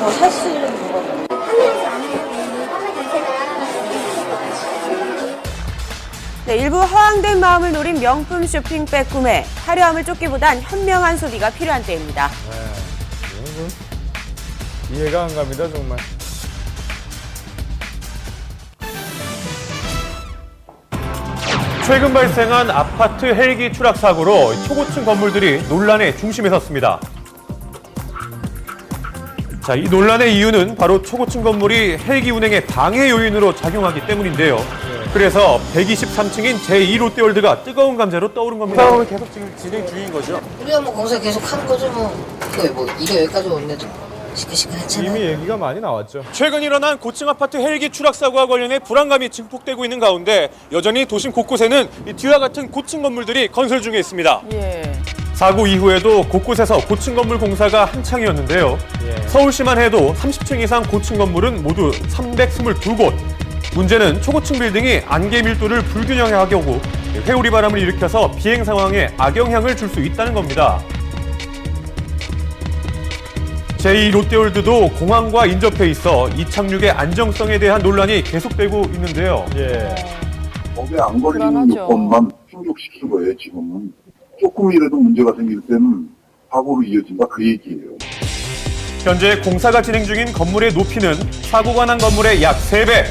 더 살 수 있는 물건. 네, 일부 허황된 마음을 노린 명품 쇼핑백 구매. 화려함을 쫓기보단 현명한 소비가 필요한 때입니다. 네, 이건 이해가 안 갑니다, 정말. 최근 발생한 아파트 헬기 추락 사고로 초고층 건물들이 논란의 중심에 섰습니다. 자, 이 논란의 이유는 바로 초고층 건물이 헬기 운행의 방해 요인으로 작용하기 때문인데요. 그래서 123층인 제2롯데월드가 뜨거운 감자로 떠오른 겁니다. 싸움을 계속 지금 진행 중인 거죠? 우리가 뭐 공사 계속 하는 거죠 뭐. 이거 뭐 일이 여기까지 오는데도 시끌시끌했잖아. 이미 얘기가 많이 나왔죠. 최근 일어난 고층 아파트 헬기 추락 사고와 관련해 불안감이 증폭되고 있는 가운데 여전히 도심 곳곳에는 이 뒤와 같은 고층 건물들이 건설 중에 있습니다. 사고 이후에도 곳곳에서 고층 건물 공사가 한창이었는데요. 서울시만 해도 30층 이상 고층 건물은 모두 322곳. 문제는 초고층 빌딩이 안개 밀도를 불균형하게 오고 회오리 바람을 일으켜서 비행 상황에 악영향을 줄 수 있다는 겁니다. 제2롯데월드도 공항과 인접해 있어 이착륙의 안정성에 대한 논란이 계속되고 있는데요. 법에 안 걸리는 요건만 충족시킨 거예요, 지금은. 조금이라도 문제가 생길 때는 사고로 이어진다, 그 얘기예요. 현재 공사가 진행 중인 건물의 높이는 사고가 난 건물의 약 3배.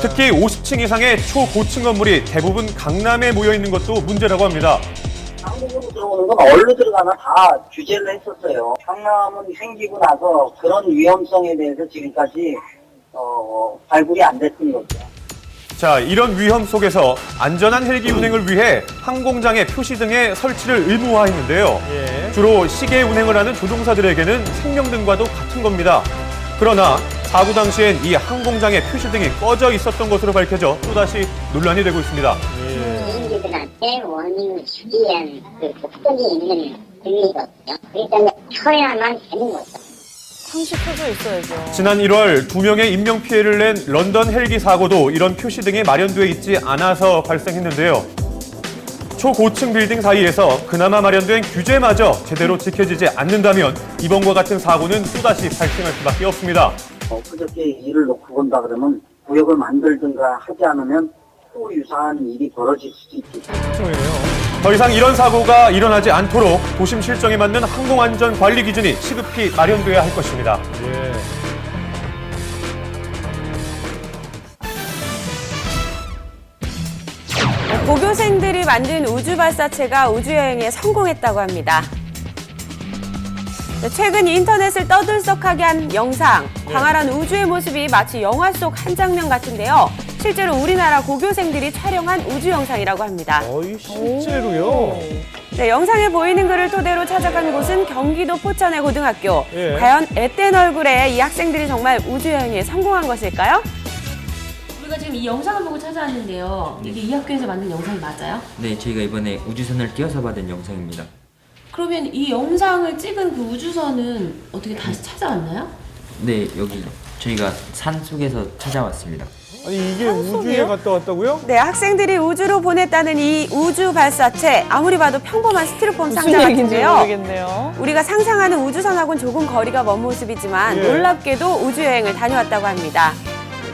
특히 50층 이상의 초고층 건물이 대부분 강남에 모여 있는 것도 문제라고 합니다. 한국으로 들어오는 건 어디로 들어가나 다 규제를 했었어요. 강남은 생기고 나서 그런 위험성에 대해서 지금까지 발굴이 안 됐던 거죠. 자, 이런 위험 속에서 안전한 헬기 운행을 위해 항공장의 표시 등의 설치를 의무화했는데요. 주로 시계 운행을 하는 조종사들에게는 생명등과도 같은 겁니다. 그러나 사고 당시엔 이 항공장의 표시 등이 꺼져 있었던 것으로 밝혀져 또다시 논란이 되고 있습니다. 비행기들한테 워닝을 주기 위한 그 목적이 있는 등이거든요. 그렇기 때문에 켜야만 되는 거죠. 상식해져 있어야죠. 지난 1월 2명의 인명피해를 낸 런던 헬기 사고도 이런 표시 등이 마련되어 있지 않아서 발생했는데요. 초고층 빌딩 사이에서 그나마 마련된 규제마저 제대로 지켜지지 않는다면 이번과 같은 사고는 또다시 발생할 수밖에 없습니다. 그저께 일을 놓고 본다 그러면 구역을 만들든가 하지 않으면 또 유사한 일이 벌어질 수도 있겠죠. 더 이상 이런 사고가 일어나지 않도록 도심 실정에 맞는 항공안전 관리 기준이 시급히 마련돼야 할 것입니다. 고교생들이 만든 우주 발사체가 우주여행에 성공했다고 합니다. 최근 인터넷을 떠들썩하게 한 영상, 광활한 우주의 모습이 마치 영화 속 한 장면 같은데요. 실제로 우리나라 고교생들이 촬영한 우주 영상이라고 합니다. 실제로요? 네, 영상에 보이는 글을 토대로 찾아간 곳은 경기도 포천의 고등학교. 과연 앳된 얼굴에 이 학생들이 정말 우주여행에 성공한 것일까요? 우리가 지금 이 영상을 보고 찾아왔는데요. 이게 이 학교에서 만든 영상이 맞아요? 네, 저희가 이번에 우주선을 띄워서 받은 영상입니다. 그러면 이 영상을 찍은 그 우주선은 어떻게 다시 찾아왔나요? 네, 여기 저희가 산 속에서 찾아왔습니다. 아니, 이게 우주에 갔다 왔다고요? 네, 학생들이 우주로 보냈다는 이 우주 발사체. 아무리 봐도 평범한 스티로폼 상자 같은데요. 모르겠네요. 우리가 상상하는 우주선하고는 조금 거리가 먼 모습이지만 놀랍게도 우주여행을 다녀왔다고 합니다.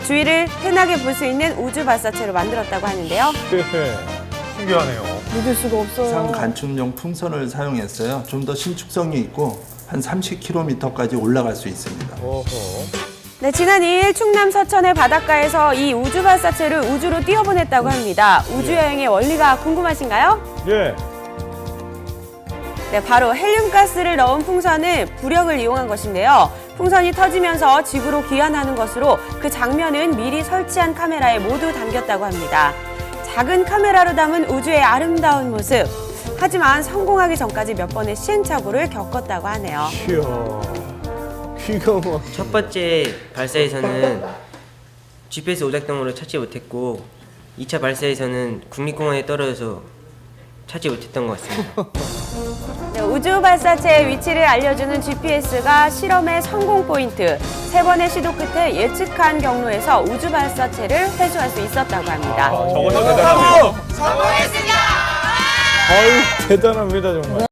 주위를 편하게 볼 수 있는 우주 발사체로 만들었다고 하는데요. 신기하네요. 믿을 수가 없어요. 기상 관측용 풍선을 사용했어요. 좀 더 신축성이 있고 한 30km까지 올라갈 수 있습니다. 네, 지난 2일 충남 서천의 바닷가에서 이 우주 발사체를 우주로 띄워보냈다고 합니다. 우주여행의 원리가 궁금하신가요? 네, 바로 헬륨가스를 넣은 풍선을 부력을 이용한 것인데요. 풍선이 터지면서 지구로 귀환하는 것으로 그 장면은 미리 설치한 카메라에 모두 담겼다고 합니다. 작은 카메라로 담은 우주의 아름다운 모습. 하지만 성공하기 전까지 몇 번의 시행착오를 겪었다고 하네요. 첫 번째 발사에서는 GPS 오작동으로 찾지 못했고 2차 발사에서는 국립공원에 떨어져서 찾지 못했던 것 같습니다. 네, 우주 발사체의 위치를 알려주는 GPS가 실험의 성공 포인트. 3번의 시도 끝에 예측한 경로에서 우주 발사체를 회수할 수 있었다고 합니다. 저거 대단하네요. 성공했습니다! 아유, 대단합니다, 정말.